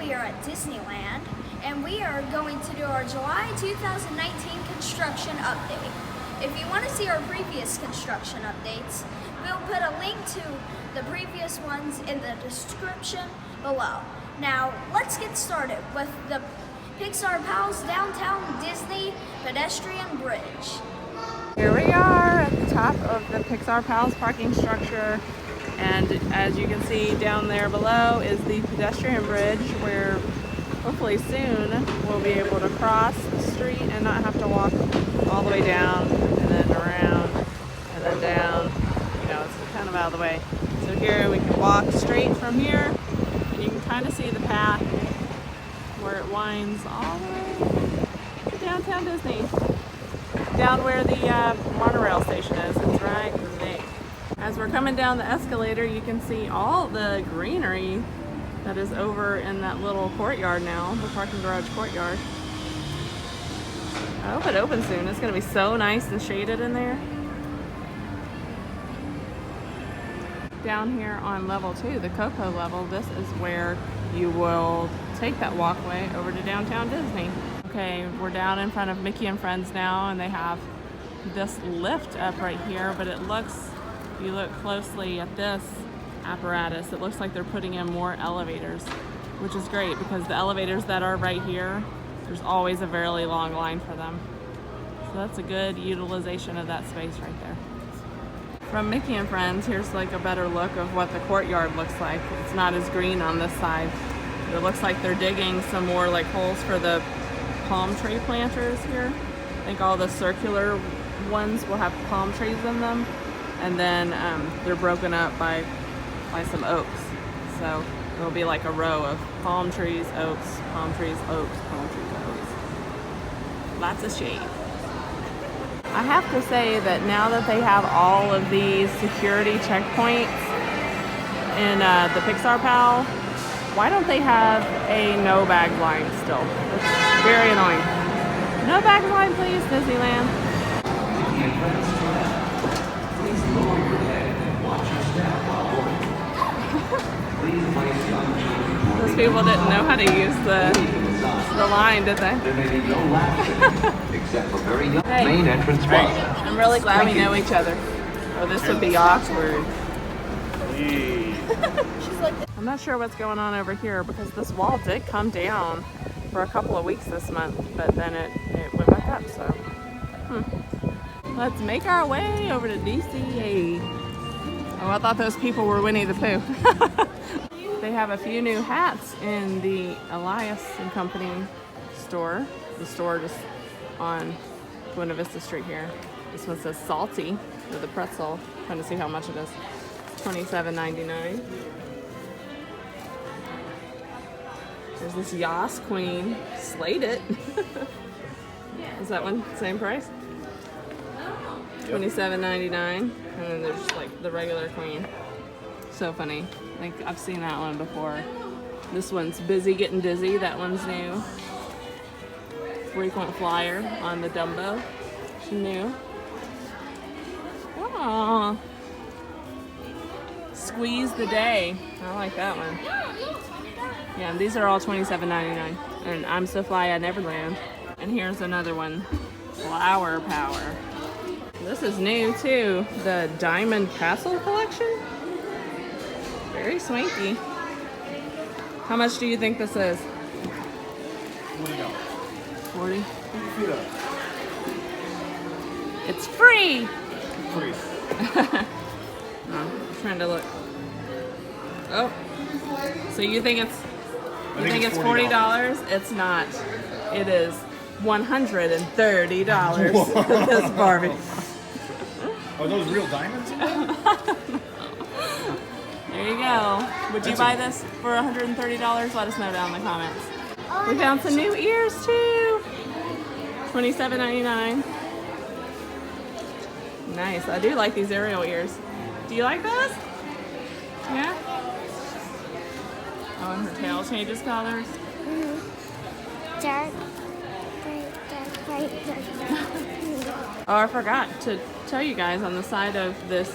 we are at Disneyland, and we are going to do our July 2019 construction update. If you want to see our previous construction updates, we'll put a link to the previous ones in the description below. Now, let's get started with the Pixar Pals Downtown Disney Pedestrian Bridge. Here we are at the top of the Pixar Pals parking structure, and as you can see down there below is the pedestrian bridge where hopefully soon we'll be able to cross the street and not have to walk all the way down and then around and then down. You know, it's kind of out of the way. So here we can walk straight from here, and you can kind of see the path where it winds all the way to downtown Disney, down where the monorail station is. It's right there. As we're coming down the escalator, you can see all the greenery that is over in that little courtyard now, the parking garage courtyard. I hope it opens soon. It's going to be so nice and shaded in there. Down here on level 2, the Coco level, this is where you will take that walkway over to downtown Disney. Okay, we're down in front of Mickey and Friends now, and they have this lift up right here, but it looks, if you look closely at this apparatus, it looks like they're putting in more elevators, which is great because the elevators that are right here, there's always a very long line for them. So that's a good utilization of that space right there. From Mickey and Friends, here's like a better look of what the courtyard looks like. It's not as green on this side. It looks like they're digging some more like holes for the palm tree planters here. I think all the circular ones will have palm trees in them, and then they're broken up by some oaks. So it'll be like a row of palm trees, oaks, palm trees, oaks, palm trees, oaks. Lots of shade. I have to say that now that they have all of these security checkpoints in the Pixar Pal, why don't they have a no bag line still? It's very annoying. No bag line, please, Disneyland. Those people didn't know how to use the line, did they? Except for very young Hey. main entrance bar. I'm really glad we know each other. Oh, this would be awkward. I'm not sure what's going on over here because this wall did come down for a couple of weeks this month, but then it went back up, so. Let's make our way over to DCA. Oh, I thought those people were Winnie the Pooh. They have a few new hats in the Elias and Company store. The store just on Buena Vista Street here. This one says salty with a pretzel. Trying to see how much it is. It's $27.99. There's this Yas Queen. Slate it. Is that one same price? $27.99. And then there's like the regular Queen. So funny. Like I've seen that one before. This one's Busy Getting Dizzy. That one's new. Frequent Flyer on the Dumbo. She's new. Aww. Squeeze the Day. I like that one. Yeah, these are all $27.99. And I'm So Fly at Neverland. And here's another one. Flower Power. This is new too. The Diamond Castle collection. Very swanky. How much do you think this is? $40. It's free. Free. I'm trying to look. Oh. So you think it's $40? It's not. It is $130 for this Barbie. Are those real diamonds? There you go. Would you buy this for $130? Let us know down in the comments. We found some new ears too. $27.99. Nice. I do like these Ariel ears. Do you like those? Yeah? Oh, and her tail changes colors. Dark, bright. Oh, I forgot to tell you guys on the side of this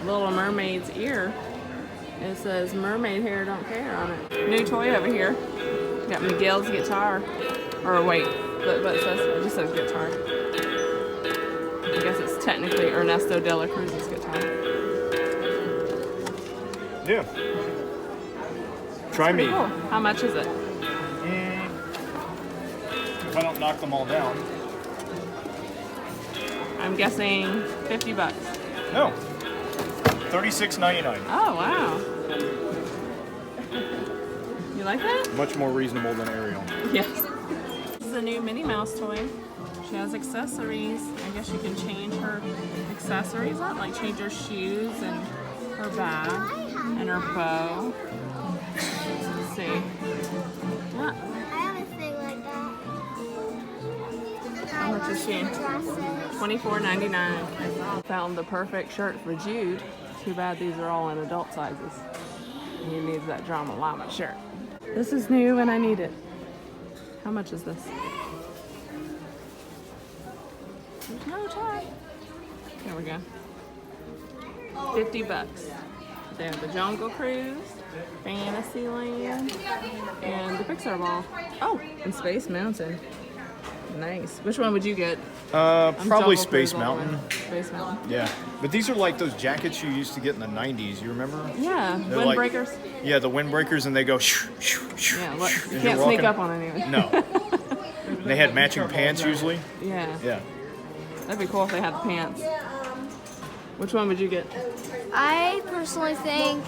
Little Mermaid's ear, It says mermaid hair don't care on it. New toy over here. Got Miguel's guitar. Or wait, what it says? It just says guitar. I guess it's technically Ernesto de la Cruz's guitar. Yeah. Try me. Cool. How much is it? If I don't knock them all down. I'm guessing 50 bucks. No. $36.99. Oh, wow. You like that? Much more reasonable than Ariel. Yes. This is a new Minnie Mouse toy. She has accessories. I guess you can change her accessories up, like change her shoes and her bag and her bow. Let's see. What? I have a thing like that. How much is she? $24.99. Found the perfect shirt for Jude. Too bad these are all in adult sizes. He needs that Drama Llama shirt. This is new and I need it. How much is this? There's no tag. There we go. 50 bucks. They have the Jungle Cruise, Fantasyland, and the Pixar Ball. Oh, and Space Mountain. Nice. Which one would you get? Probably Jungle Space Cruise all the way. Mountain. Space Mountain. Yeah. But these are like those jackets you used to get in the 90s. You remember? Yeah, They're like- windbreakers. Yeah, the windbreakers, and they go shoo, shoo, shoo, Yeah, look, shoo, you as can't you're sneak walking. up on anyone. No. They had matching pants usually. Yeah, Yeah. that'd be cool if they had the pants. Which one would you get? I personally think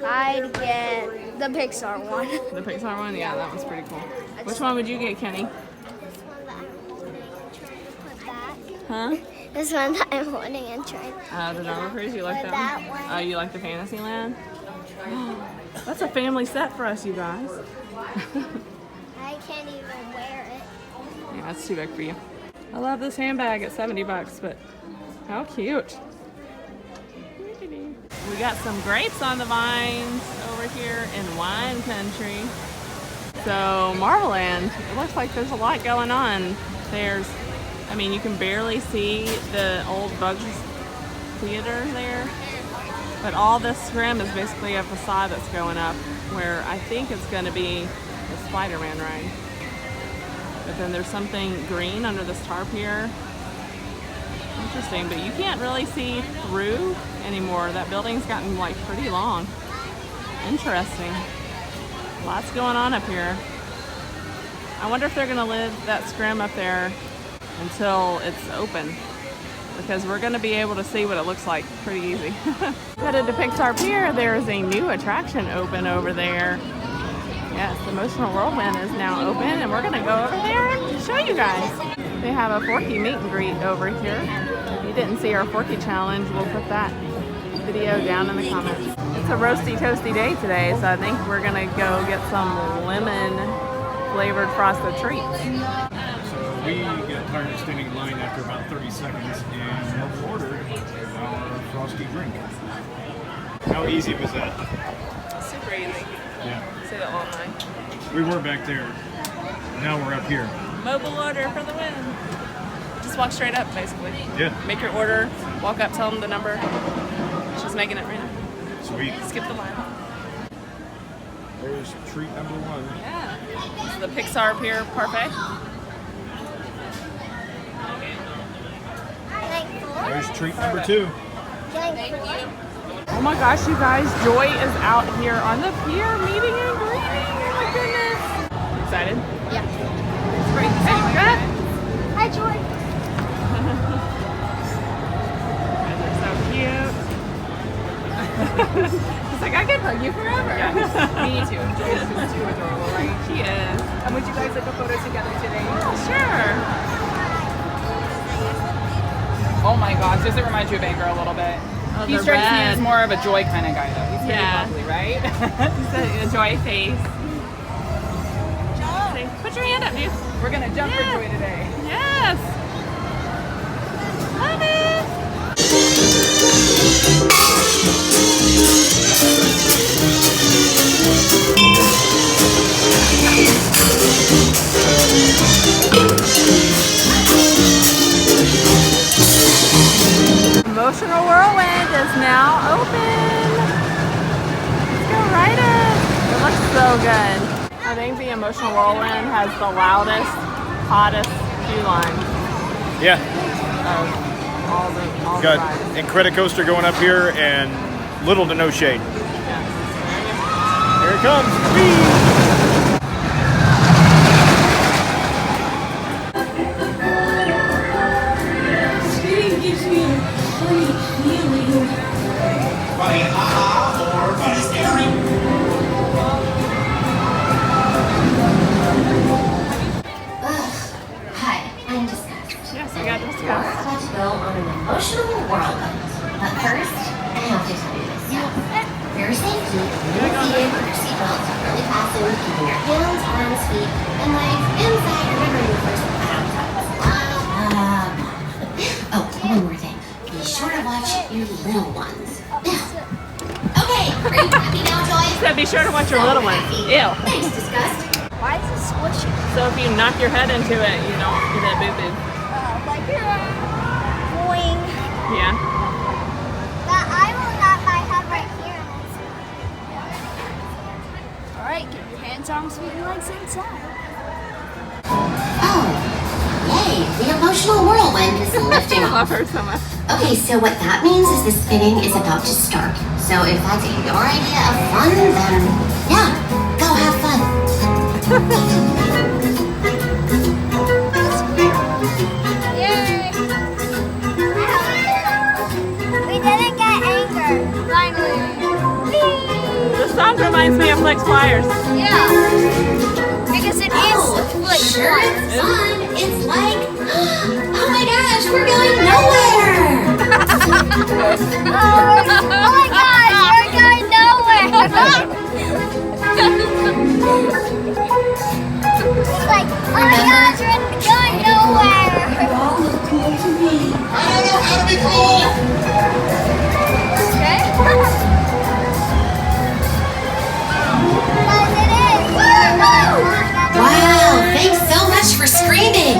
I'd get the Pixar one. The Pixar one? Yeah, that one's pretty cool. Which one would you get, Kenny? Huh? This one that I'm holding and trying. The Jungle Cruise, you like that That one? one. Oh, you like the Fantasyland? That's a family set for us, you guys. I can't even wear it. Yeah, that's too big for you. I love this handbag at 70 bucks, but how cute. We got some grapes on the vines over here in wine country. So Marlon, it looks like there's a lot going on. I mean, you can barely see the old Bugs Theater there, but all this scrim is basically a facade that's going up where I think it's going to be the Spider-Man ride. But then there's something green under this tarp here. Interesting, but you can't really see through anymore. That building's gotten like pretty long. Interesting. Lots going on up here. I wonder if they're gonna live that scrim up there until it's open, because we're gonna be able to see what it looks like pretty easy. Headed to Pixar Pier, there is a new attraction open over there. Yes, Emotional Whirlwind is now open, and we're gonna go over there and show you guys. They have a Forky meet and greet over here. If you didn't see our Forky challenge, we'll put that video down in the comments. It's a roasty toasty day today, so I think we're gonna go get some lemon flavored frosted treats. So we got tired of standing in line after about 30 seconds and ordered our frosty drink. How easy was that? Super easy. Yeah. Say that all night. We were back there. Now we're up here. Mobile order for the win. Just walk straight up, basically. Yeah. Make your order, walk up, tell them the number. She's making it right now. Sweet. Skip the line. There's treat number one. Yeah. This is the Pixar Pier Parfait. There's treat number two. Oh my gosh, you guys, Joy is out here on the pier meeting and greeting. Oh my goodness. Excited? Yeah. It's great to see you guys. Hi, Joy. You guys are so cute. It's like, I could hug you forever. Yeah, me too. Joy is too adorable, right? She is. And would you guys like a photo together today? Sure. Oh my gosh, does it remind you of Anger a little bit? Oh, He the strikes me red. as more of a Joy kind of guy, though. He's pretty Yeah. lovely, right? It's a Joy face. Say, put your hand up, dude. We're gonna jump Yeah. for Joy today. Yes. Love it. Emotional Whirlwind is now open. good. I think the Emotional Whirlwind has the loudest, hottest queue line Yeah. of all the Got rides. Incredicoaster going up here and little to no shade. Yeah. Here it comes. Whee! Hi, I'm Disgust. Yes, we got We're discussed. about to go on an emotional whirlwind. But first, I have to tell you this stuff. For your safety, you're seated with your seatbelt really fastened, keeping your hands, arms, feet, and legs inside. Remember your first Oh, one more thing. Be sure to watch your little ones. Okay, are you happy now, Joy? So be sure to watch your little ones. Ew. Thanks, Disgust. Why is it squishy? So if you knock your head into it, you don't get a boo-boo. Like boing. Yeah. But I will knock my head right here. All right, get your hands, arms, feet, and legs inside. Oh, yay, the emotional whirlwind is lifting I love off. her so much. Okay, so what that means is the spinning is about to start. So if that's your idea of fun, then yeah, go have fun. Yay! We didn't get anger. Finally. The sound reminds me of Flex Flyers. Yeah. Because it is like Sure, fun. it's fun. It's like, oh my gosh, we're going nowhere. Oh my gosh, we're going nowhere. It's like, oh my gosh, we're going nowhere. I don't know how to be cool. Okay. But it is. You're not Wow, thanks so much for screaming. screaming.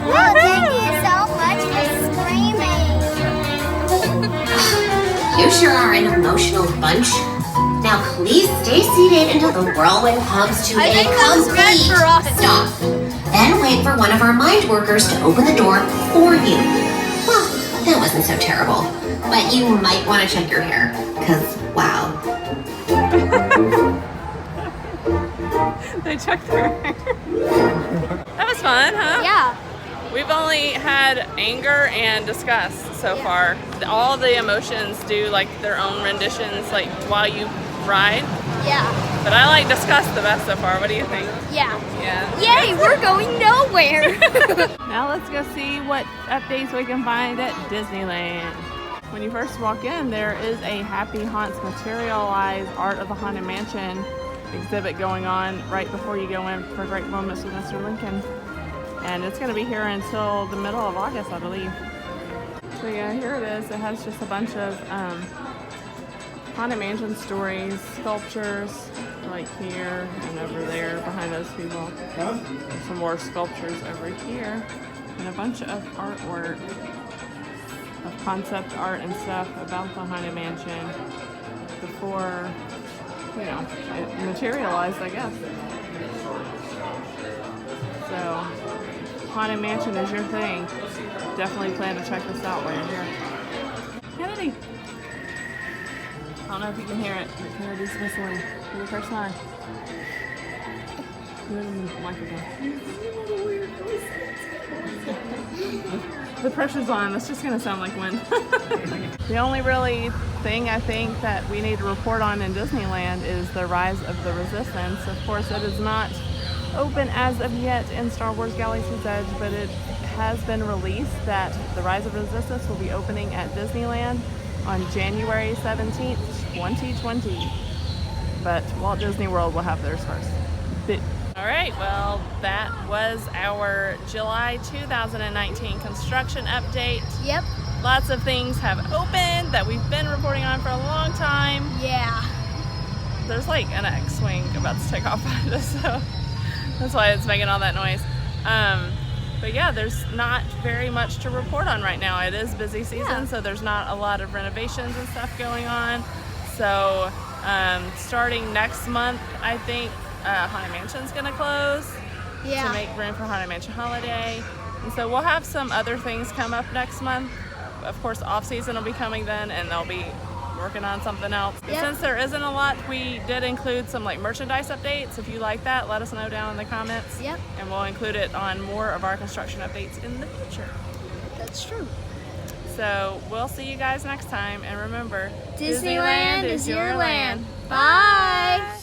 Oh, thank you so much for screaming. You sure are an emotional bunch. Now please stay seated until the whirlwind comes to I a think that's meant complete for us. stop. Then wait for one of our mind workers to open the door for you. Well, that wasn't so terrible. But you might want to check your hair, because wow. They checked their hair. That was fun, huh? Yeah. We've only had anger and disgust so far. All the emotions do like their own renditions like while you ride. Yeah. But I like disgust the best so far. What do you think? Yeah. Yeah. Yay, we're going nowhere. Now let's go see what updates we can find at Disneyland. When you first walk in, there is a Happy Haunts Materialized Art of the Haunted Mansion exhibit going on right before you go in for Great Moments with Mr. Lincoln. And it's going to be here until the middle of August, I believe. So yeah, here it is. It has just a bunch of Haunted Mansion stories, sculptures, like here and over there behind those people. There's some more sculptures over here, and a bunch of artwork, of concept art and stuff about the Haunted Mansion before, you know, it materialized, I guess. So, Haunted Mansion is your thing. Definitely plan to check this out while you're here. Kennedy! I don't know if you can hear it, but Kennedy's whistling for the first time. Do it in the microphone. The pressure's on. It's just going to sound like wind. The only really thing I think that we need to report on in Disneyland is the Rise of the Resistance. Of course, it is not open as of yet in Star Wars Galaxy's Edge, but it has been released that the Rise of Resistance will be opening at Disneyland on January 17th, 2020. But Walt Disney World will have theirs first. All right, well, that was our July 2019 construction update. Yep. Lots of things have opened that we've been reporting on for a long time. Yeah. There's like an X-Wing about to take off behind us, so that's why it's making all that noise. But yeah, there's not very much to report on right now. It is busy season, so there's not a lot of renovations and stuff going on. So starting next month, I think Haunted Mansion's gonna close to make room for Haunted Mansion Holiday. And so we'll have some other things come up next month. Of course, off season will be coming then, and they'll be working on something else. But since there isn't a lot, we did include some like merchandise updates. If you like that, let us know down in the comments. Yep. And we'll include it on more of our construction updates in the future. That's true. So we'll see you guys next time, and remember, Disneyland is your land. Bye.